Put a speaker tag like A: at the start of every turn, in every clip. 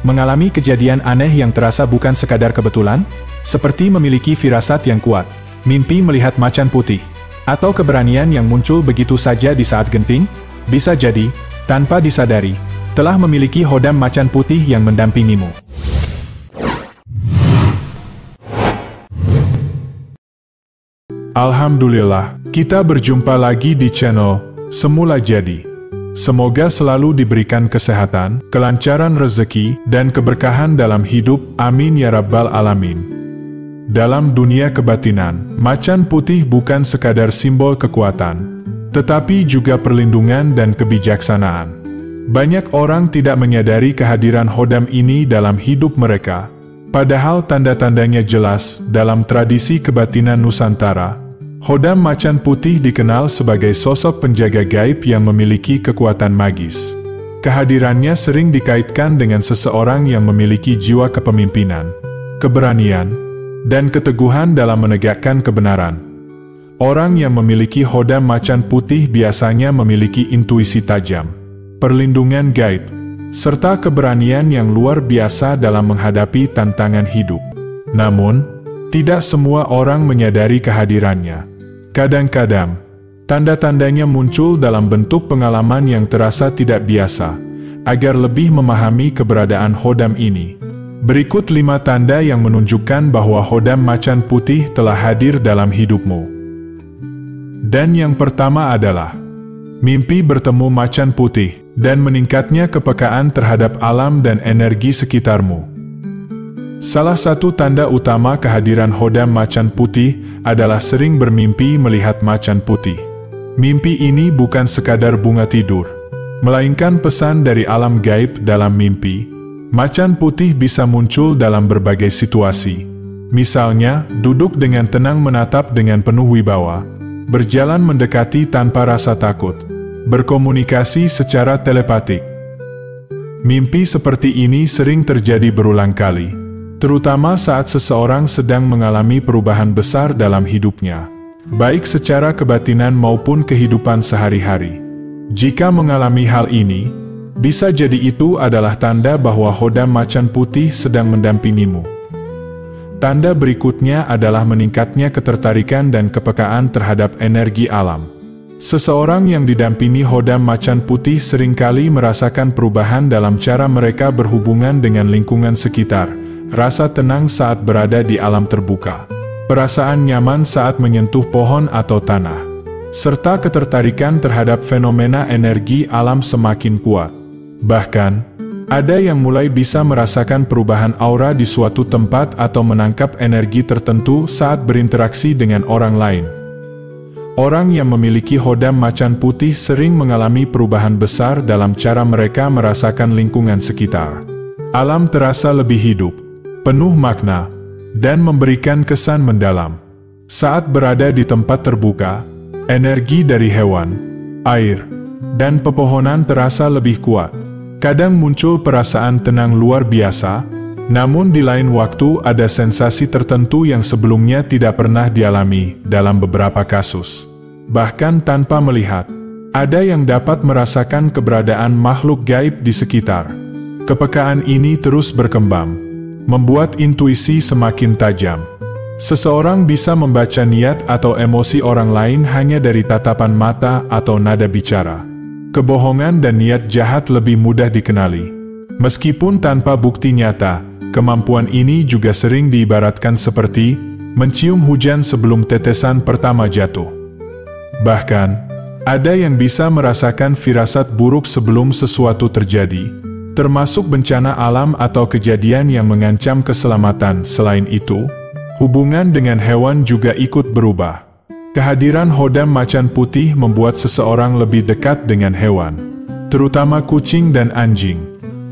A: Mengalami kejadian aneh yang terasa bukan sekadar kebetulan, seperti memiliki firasat yang kuat, mimpi melihat macan putih, atau keberanian yang muncul begitu saja di saat genting, bisa jadi, tanpa disadari, telah memiliki hodam macan putih yang mendampingimu.
B: Alhamdulillah, kita berjumpa lagi di channel Semula Jadi. Semoga selalu diberikan kesehatan, kelancaran rezeki, dan keberkahan dalam hidup, amin ya rabbal alamin. Dalam dunia kebatinan, macan putih bukan sekadar simbol kekuatan, tetapi juga perlindungan dan kebijaksanaan. Banyak orang tidak menyadari kehadiran hodam ini dalam hidup mereka, padahal tanda-tandanya jelas dalam tradisi kebatinan Nusantara. Hodam macan putih dikenal sebagai sosok penjaga gaib yang memiliki kekuatan magis. Kehadirannya sering dikaitkan dengan seseorang yang memiliki jiwa kepemimpinan, keberanian, dan keteguhan dalam menegakkan kebenaran. Orang yang memiliki hodam macan putih biasanya memiliki intuisi tajam, perlindungan gaib, serta keberanian yang luar biasa dalam menghadapi tantangan hidup. Namun, tidak semua orang menyadari kehadirannya. Kadang-kadang, tanda-tandanya muncul dalam bentuk pengalaman yang terasa tidak biasa. Agar lebih memahami keberadaan hodam ini, berikut 5 tanda yang menunjukkan bahwa hodam macan putih telah hadir dalam hidupmu. Dan yang pertama adalah mimpi bertemu macan putih dan meningkatnya kepekaan terhadap alam dan energi sekitarmu. Salah satu tanda utama kehadiran hodam macan putih adalah sering bermimpi melihat macan putih. Mimpi ini bukan sekadar bunga tidur, melainkan pesan dari alam gaib dalam mimpi. Macan putih bisa muncul dalam berbagai situasi. Misalnya, duduk dengan tenang menatap dengan penuh wibawa, berjalan mendekati tanpa rasa takut, berkomunikasi secara telepatik. Mimpi seperti ini sering terjadi berulang kali, terutama saat seseorang sedang mengalami perubahan besar dalam hidupnya, baik secara kebatinan maupun kehidupan sehari-hari. Jika mengalami hal ini, bisa jadi itu adalah tanda bahwa hodam macan putih sedang mendampingimu. Tanda berikutnya adalah meningkatnya ketertarikan dan kepekaan terhadap energi alam. Seseorang yang didampingi hodam macan putih seringkali merasakan perubahan dalam cara mereka berhubungan dengan lingkungan sekitar. Rasa tenang saat berada di alam terbuka, perasaan nyaman saat menyentuh pohon atau tanah, serta ketertarikan terhadap fenomena energi alam semakin kuat. Bahkan, ada yang mulai bisa merasakan perubahan aura di suatu tempat atau menangkap energi tertentu saat berinteraksi dengan orang lain. Orang yang memiliki hodam macan putih sering mengalami perubahan besar dalam cara mereka merasakan lingkungan sekitar. Alam terasa lebih hidup, penuh makna, dan memberikan kesan mendalam. Saat berada di tempat terbuka, energi dari hewan, air, dan pepohonan terasa lebih kuat. Kadang muncul perasaan tenang luar biasa, namun di lain waktu ada sensasi tertentu yang sebelumnya tidak pernah dialami dalam beberapa kasus. Bahkan tanpa melihat, ada yang dapat merasakan keberadaan makhluk gaib di sekitar. Kepekaan ini terus berkembang, membuat intuisi semakin tajam. Seseorang bisa membaca niat atau emosi orang lain hanya dari tatapan mata atau nada bicara. Kebohongan dan niat jahat lebih mudah dikenali. Meskipun tanpa bukti nyata, kemampuan ini juga sering diibaratkan seperti mencium hujan sebelum tetesan pertama jatuh. Bahkan, ada yang bisa merasakan firasat buruk sebelum sesuatu terjadi, termasuk bencana alam atau kejadian yang mengancam keselamatan. Selain itu, hubungan dengan hewan juga ikut berubah. Kehadiran hodam macan putih membuat seseorang lebih dekat dengan hewan, terutama kucing dan anjing.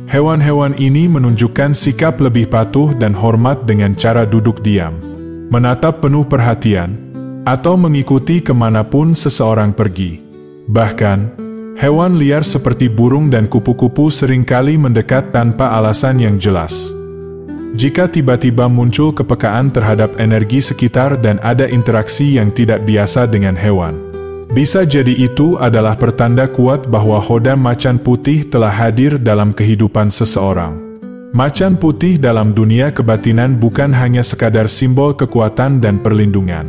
B: Hewan-hewan ini menunjukkan sikap lebih patuh dan hormat dengan cara duduk diam, menatap penuh perhatian, atau mengikuti kemanapun seseorang pergi. Bahkan, hewan liar seperti burung dan kupu-kupu seringkali mendekat tanpa alasan yang jelas. Jika tiba-tiba muncul kepekaan terhadap energi sekitar dan ada interaksi yang tidak biasa dengan hewan, bisa jadi itu adalah pertanda kuat bahwa hodam macan putih telah hadir dalam kehidupan seseorang. Macan putih dalam dunia kebatinan bukan hanya sekadar simbol kekuatan dan perlindungan,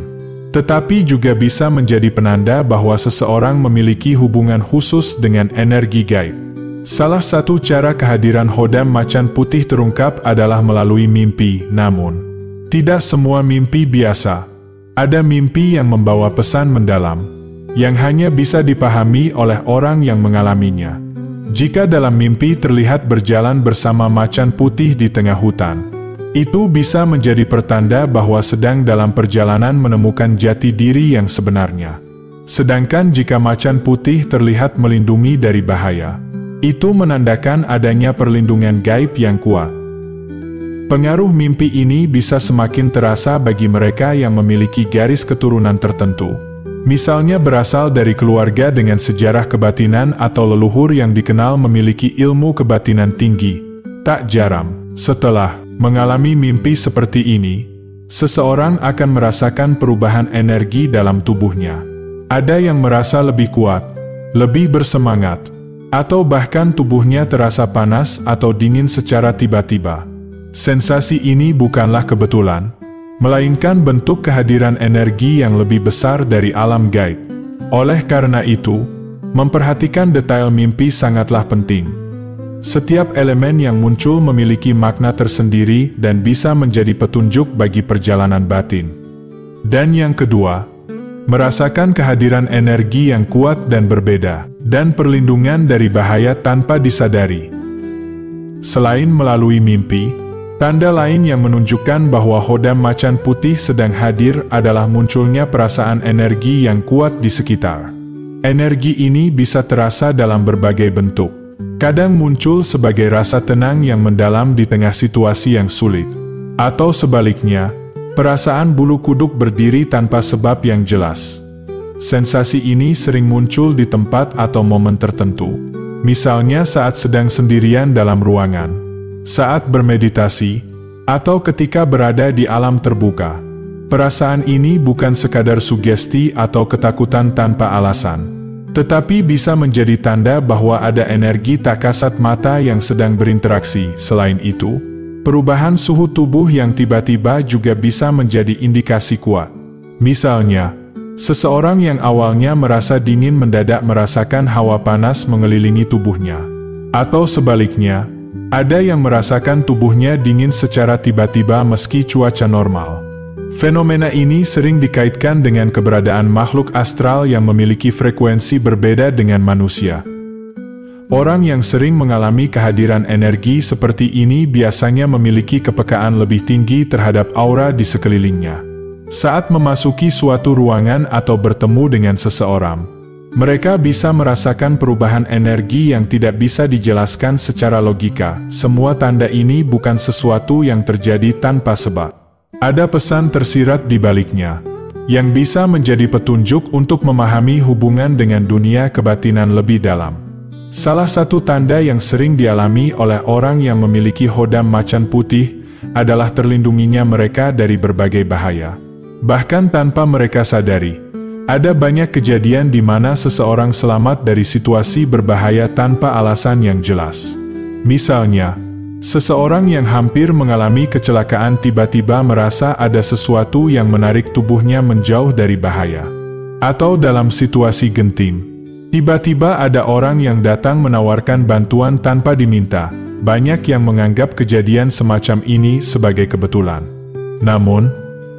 B: tetapi juga bisa menjadi penanda bahwa seseorang memiliki hubungan khusus dengan energi gaib. Salah satu cara kehadiran Khodam macan putih terungkap adalah melalui mimpi, namun tidak semua mimpi biasa. Ada mimpi yang membawa pesan mendalam, yang hanya bisa dipahami oleh orang yang mengalaminya. Jika dalam mimpi terlihat berjalan bersama macan putih di tengah hutan, itu bisa menjadi pertanda bahwa sedang dalam perjalanan menemukan jati diri yang sebenarnya. Sedangkan jika macan putih terlihat melindungi dari bahaya, itu menandakan adanya perlindungan gaib yang kuat. Pengaruh mimpi ini bisa semakin terasa bagi mereka yang memiliki garis keturunan tertentu. Misalnya berasal dari keluarga dengan sejarah kebatinan atau leluhur yang dikenal memiliki ilmu kebatinan tinggi. Tak jarang, setelah mengalami mimpi seperti ini, seseorang akan merasakan perubahan energi dalam tubuhnya. Ada yang merasa lebih kuat, lebih bersemangat, atau bahkan tubuhnya terasa panas atau dingin secara tiba-tiba. Sensasi ini bukanlah kebetulan, melainkan bentuk kehadiran energi yang lebih besar dari alam gaib. Oleh karena itu, memperhatikan detail mimpi sangatlah penting. Setiap elemen yang muncul memiliki makna tersendiri dan bisa menjadi petunjuk bagi perjalanan batin. Dan yang kedua, merasakan kehadiran energi yang kuat dan berbeda, dan perlindungan dari bahaya tanpa disadari. Selain melalui mimpi, tanda lain yang menunjukkan bahwa Khodam macan putih sedang hadir adalah munculnya perasaan energi yang kuat di sekitar. Energi ini bisa terasa dalam berbagai bentuk. Kadang muncul sebagai rasa tenang yang mendalam di tengah situasi yang sulit. Atau sebaliknya, perasaan bulu kuduk berdiri tanpa sebab yang jelas. Sensasi ini sering muncul di tempat atau momen tertentu. Misalnya saat sedang sendirian dalam ruangan, saat bermeditasi, atau ketika berada di alam terbuka. Perasaan ini bukan sekadar sugesti atau ketakutan tanpa alasan, tetapi bisa menjadi tanda bahwa ada energi tak kasat mata yang sedang berinteraksi. Selain itu, perubahan suhu tubuh yang tiba-tiba juga bisa menjadi indikasi kuat. Misalnya, seseorang yang awalnya merasa dingin mendadak merasakan hawa panas mengelilingi tubuhnya. Atau sebaliknya, ada yang merasakan tubuhnya dingin secara tiba-tiba meski cuaca normal. Fenomena ini sering dikaitkan dengan keberadaan makhluk astral yang memiliki frekuensi berbeda dengan manusia. Orang yang sering mengalami kehadiran energi seperti ini biasanya memiliki kepekaan lebih tinggi terhadap aura di sekelilingnya. Saat memasuki suatu ruangan atau bertemu dengan seseorang, mereka bisa merasakan perubahan energi yang tidak bisa dijelaskan secara logika. Semua tanda ini bukan sesuatu yang terjadi tanpa sebab. Ada pesan tersirat di baliknya, yang bisa menjadi petunjuk untuk memahami hubungan dengan dunia kebatinan lebih dalam. Salah satu tanda yang sering dialami oleh orang yang memiliki Khodam macan putih adalah terlindunginya mereka dari berbagai bahaya. Bahkan tanpa mereka sadari, ada banyak kejadian di mana seseorang selamat dari situasi berbahaya tanpa alasan yang jelas. Misalnya, seseorang yang hampir mengalami kecelakaan tiba-tiba merasa ada sesuatu yang menarik tubuhnya menjauh dari bahaya. Atau dalam situasi genting, tiba-tiba ada orang yang datang menawarkan bantuan tanpa diminta. Banyak yang menganggap kejadian semacam ini sebagai kebetulan. Namun,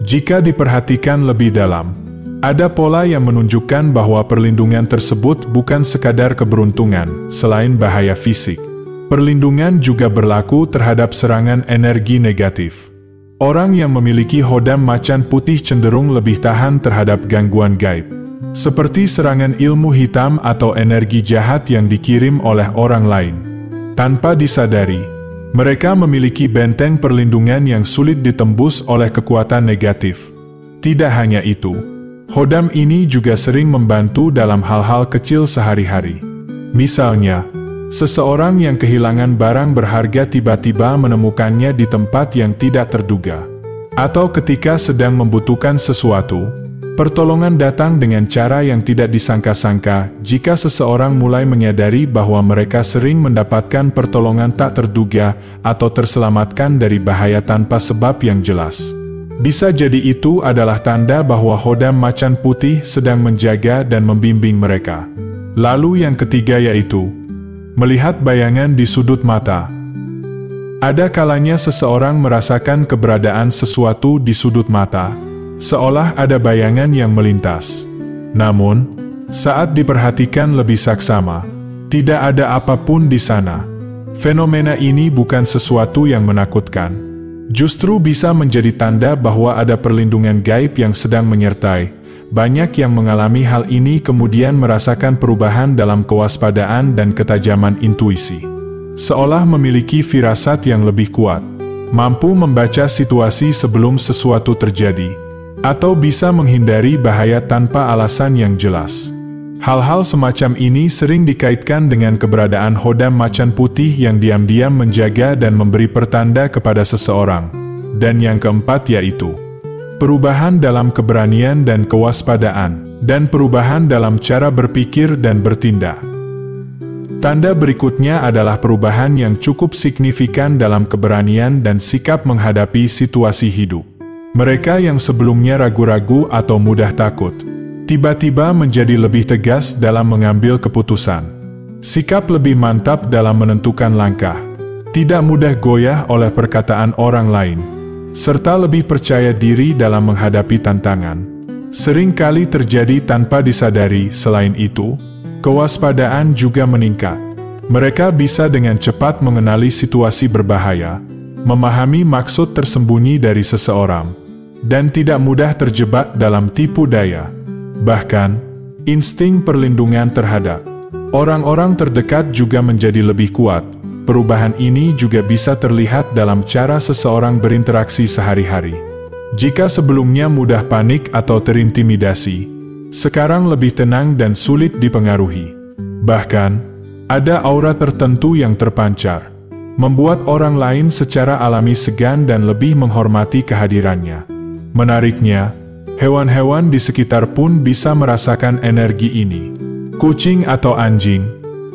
B: jika diperhatikan lebih dalam, ada pola yang menunjukkan bahwa perlindungan tersebut bukan sekadar keberuntungan. Selain bahaya fisik, perlindungan juga berlaku terhadap serangan energi negatif. Orang yang memiliki Khodam macan putih cenderung lebih tahan terhadap gangguan gaib, seperti serangan ilmu hitam atau energi jahat yang dikirim oleh orang lain. Tanpa disadari, mereka memiliki benteng perlindungan yang sulit ditembus oleh kekuatan negatif. Tidak hanya itu, Khodam ini juga sering membantu dalam hal-hal kecil sehari-hari. Misalnya, seseorang yang kehilangan barang berharga tiba-tiba menemukannya di tempat yang tidak terduga. Atau ketika sedang membutuhkan sesuatu, Pertolongan datang dengan cara yang tidak disangka-sangka jika seseorang mulai menyadari bahwa mereka sering mendapatkan pertolongan tak terduga atau terselamatkan dari bahaya tanpa sebab yang jelas. Bisa jadi itu adalah tanda bahwa Khodam Macan Putih sedang menjaga dan membimbing mereka. Lalu yang ketiga yaitu melihat bayangan di sudut mata. Ada kalanya seseorang merasakan keberadaan sesuatu di sudut mata, seolah ada bayangan yang melintas. Namun, saat diperhatikan lebih saksama, tidak ada apapun di sana. Fenomena ini bukan sesuatu yang menakutkan. Justru bisa menjadi tanda bahwa ada perlindungan gaib yang sedang menyertai. Banyak yang mengalami hal ini kemudian merasakan perubahan dalam kewaspadaan dan ketajaman intuisi. Seolah memiliki firasat yang lebih kuat, mampu membaca situasi sebelum sesuatu terjadi, atau bisa menghindari bahaya tanpa alasan yang jelas. Hal-hal semacam ini sering dikaitkan dengan keberadaan Khodam Macan Putih yang diam-diam menjaga dan memberi pertanda kepada seseorang. Dan yang keempat yaitu perubahan dalam keberanian dan kewaspadaan, dan perubahan dalam cara berpikir dan bertindak. Tanda berikutnya adalah perubahan yang cukup signifikan dalam keberanian dan sikap menghadapi situasi hidup. Mereka yang sebelumnya ragu-ragu atau mudah takut, tiba-tiba menjadi lebih tegas dalam mengambil keputusan. Sikap lebih mantap dalam menentukan langkah, tidak mudah goyah oleh perkataan orang lain, serta lebih percaya diri dalam menghadapi tantangan. Sering kali terjadi tanpa disadari. Selain itu, kewaspadaan juga meningkat. Mereka bisa dengan cepat mengenali situasi berbahaya, memahami maksud tersembunyi dari seseorang, dan tidak mudah terjebak dalam tipu daya. Bahkan, insting perlindungan terhadap orang-orang terdekat juga menjadi lebih kuat. Perubahan ini juga bisa terlihat dalam cara seseorang berinteraksi sehari-hari. Jika sebelumnya mudah panik atau terintimidasi, sekarang lebih tenang dan sulit dipengaruhi. Bahkan, ada aura tertentu yang terpancar, membuat orang lain secara alami segan dan lebih menghormati kehadirannya. Menariknya, hewan-hewan di sekitar pun bisa merasakan energi ini. Kucing atau anjing,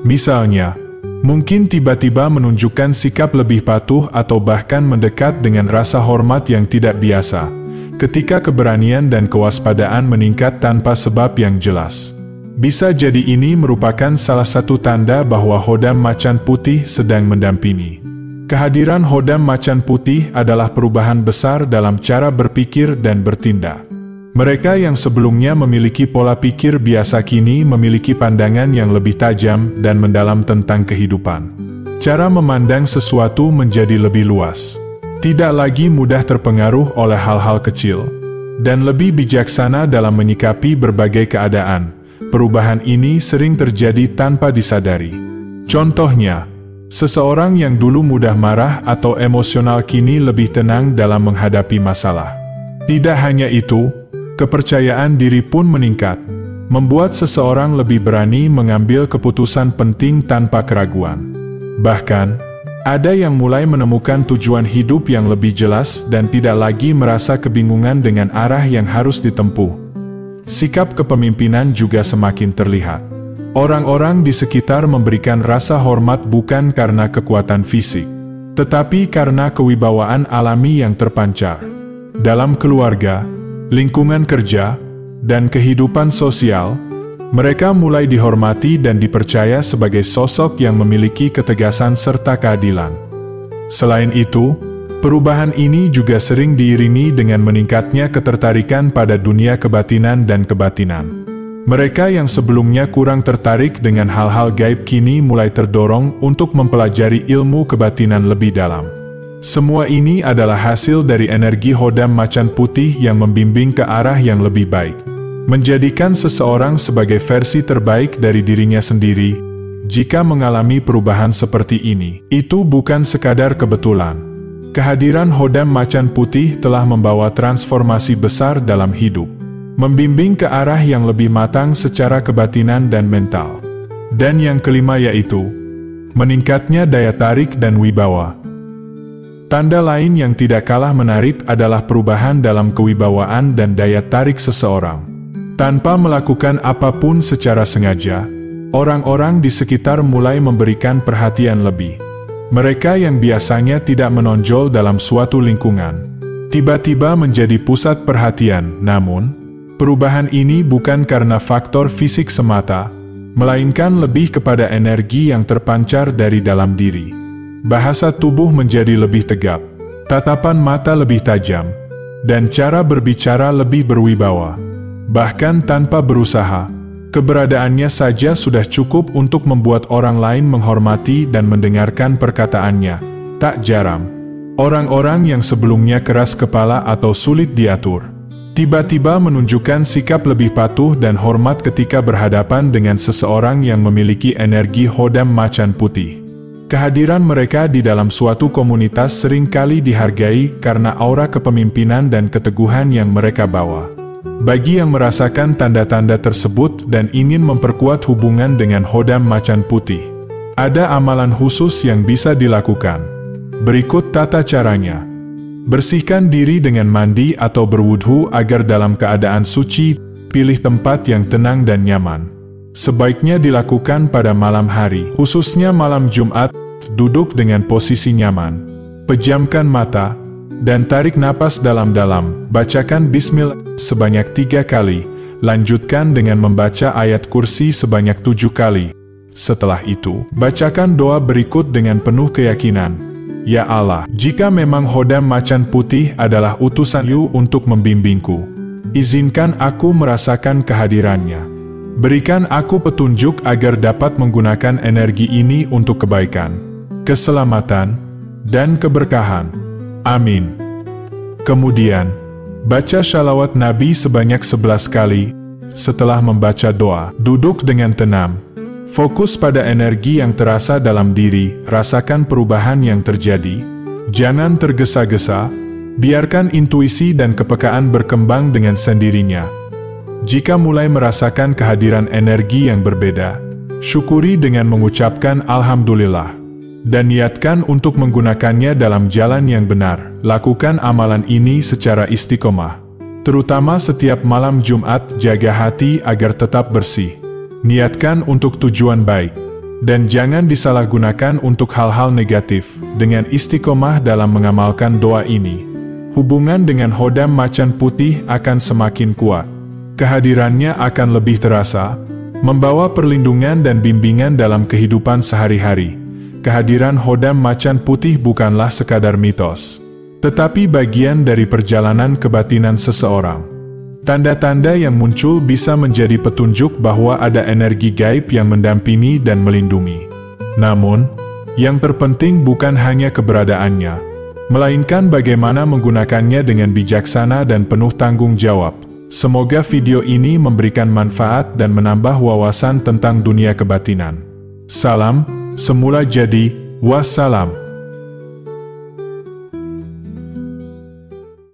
B: misalnya, mungkin tiba-tiba menunjukkan sikap lebih patuh atau bahkan mendekat dengan rasa hormat yang tidak biasa, ketika keberanian dan kewaspadaan meningkat tanpa sebab yang jelas. Bisa jadi ini merupakan salah satu tanda bahwa Khodam Macan Putih sedang mendampingi. Kehadiran Khodam Macan Putih adalah perubahan besar dalam cara berpikir dan bertindak. Mereka yang sebelumnya memiliki pola pikir biasa kini memiliki pandangan yang lebih tajam dan mendalam tentang kehidupan. Cara memandang sesuatu menjadi lebih luas, tidak lagi mudah terpengaruh oleh hal-hal kecil, dan lebih bijaksana dalam menyikapi berbagai keadaan. Perubahan ini sering terjadi tanpa disadari. Contohnya, seseorang yang dulu mudah marah atau emosional kini lebih tenang dalam menghadapi masalah. Tidak hanya itu, kepercayaan diri pun meningkat, membuat seseorang lebih berani mengambil keputusan penting tanpa keraguan. Bahkan, ada yang mulai menemukan tujuan hidup yang lebih jelas dan tidak lagi merasa kebingungan dengan arah yang harus ditempuh. Sikap kepemimpinan juga semakin terlihat. Orang-orang di sekitar memberikan rasa hormat bukan karena kekuatan fisik, tetapi karena kewibawaan alami yang terpancar. Dalam keluarga, lingkungan kerja, dan kehidupan sosial, mereka mulai dihormati dan dipercaya sebagai sosok yang memiliki ketegasan serta keadilan. Selain itu, perubahan ini juga sering diiringi dengan meningkatnya ketertarikan pada dunia kebatinan dan kebatinan. Mereka yang sebelumnya kurang tertarik dengan hal-hal gaib kini mulai terdorong untuk mempelajari ilmu kebatinan lebih dalam. Semua ini adalah hasil dari energi Khodam Macan Putih yang membimbing ke arah yang lebih baik, menjadikan seseorang sebagai versi terbaik dari dirinya sendiri. Jika mengalami perubahan seperti ini, itu bukan sekadar kebetulan. Kehadiran Khodam Macan Putih telah membawa transformasi besar dalam hidup, membimbing ke arah yang lebih matang secara kebatinan dan mental. Dan yang kelima yaitu meningkatnya daya tarik dan wibawa. Tanda lain yang tidak kalah menarik adalah perubahan dalam kewibawaan dan daya tarik seseorang. Tanpa melakukan apapun secara sengaja, orang-orang di sekitar mulai memberikan perhatian lebih. Mereka yang biasanya tidak menonjol dalam suatu lingkungan, tiba-tiba menjadi pusat perhatian. Namun, perubahan ini bukan karena faktor fisik semata, melainkan lebih kepada energi yang terpancar dari dalam diri. Bahasa tubuh menjadi lebih tegap, tatapan mata lebih tajam, dan cara berbicara lebih berwibawa. Bahkan tanpa berusaha, keberadaannya saja sudah cukup untuk membuat orang lain menghormati dan mendengarkan perkataannya. Tak jarang, orang-orang yang sebelumnya keras kepala atau sulit diatur, tiba-tiba menunjukkan sikap lebih patuh dan hormat ketika berhadapan dengan seseorang yang memiliki energi Khodam Macan Putih. Kehadiran mereka di dalam suatu komunitas seringkali dihargai karena aura kepemimpinan dan keteguhan yang mereka bawa. Bagi yang merasakan tanda-tanda tersebut dan ingin memperkuat hubungan dengan Khodam Macan Putih, ada amalan khusus yang bisa dilakukan. Berikut tata caranya. Bersihkan diri dengan mandi atau berwudhu agar dalam keadaan suci. Pilih tempat yang tenang dan nyaman. Sebaiknya dilakukan pada malam hari, khususnya malam Jumat. Duduk dengan posisi nyaman. Pejamkan mata dan tarik napas dalam-dalam. Bacakan Bismillah sebanyak 3 kali. Lanjutkan dengan membaca ayat kursi sebanyak 7 kali. Setelah itu, bacakan doa berikut dengan penuh keyakinan. Ya Allah, jika memang Khodam Macan Putih adalah utusan-Mu untuk membimbingku, izinkan aku merasakan kehadirannya. Berikan aku petunjuk agar dapat menggunakan energi ini untuk kebaikan, keselamatan, dan keberkahan. Amin. Kemudian, baca shalawat Nabi sebanyak 11 kali. Setelah membaca doa, duduk dengan tenang. Fokus pada energi yang terasa dalam diri, rasakan perubahan yang terjadi. Jangan tergesa-gesa, biarkan intuisi dan kepekaan berkembang dengan sendirinya. Jika mulai merasakan kehadiran energi yang berbeda, syukuri dengan mengucapkan Alhamdulillah. Dan niatkan untuk menggunakannya dalam jalan yang benar. Lakukan amalan ini secara istiqomah. Terutama setiap malam Jumat, jaga hati agar tetap bersih. Niatkan untuk tujuan baik. Dan jangan disalahgunakan untuk hal-hal negatif. Dengan istiqomah dalam mengamalkan doa ini, hubungan dengan Khodam Macan Putih akan semakin kuat. Kehadirannya akan lebih terasa, membawa perlindungan dan bimbingan dalam kehidupan sehari-hari. Kehadiran Khodam Macan Putih bukanlah sekadar mitos, tetapi bagian dari perjalanan kebatinan seseorang. Tanda-tanda yang muncul bisa menjadi petunjuk bahwa ada energi gaib yang mendampingi dan melindungi. Namun, yang terpenting bukan hanya keberadaannya, melainkan bagaimana menggunakannya dengan bijaksana dan penuh tanggung jawab. Semoga video ini memberikan manfaat dan menambah wawasan tentang dunia kebatinan. Salam, semula jadi, wassalam.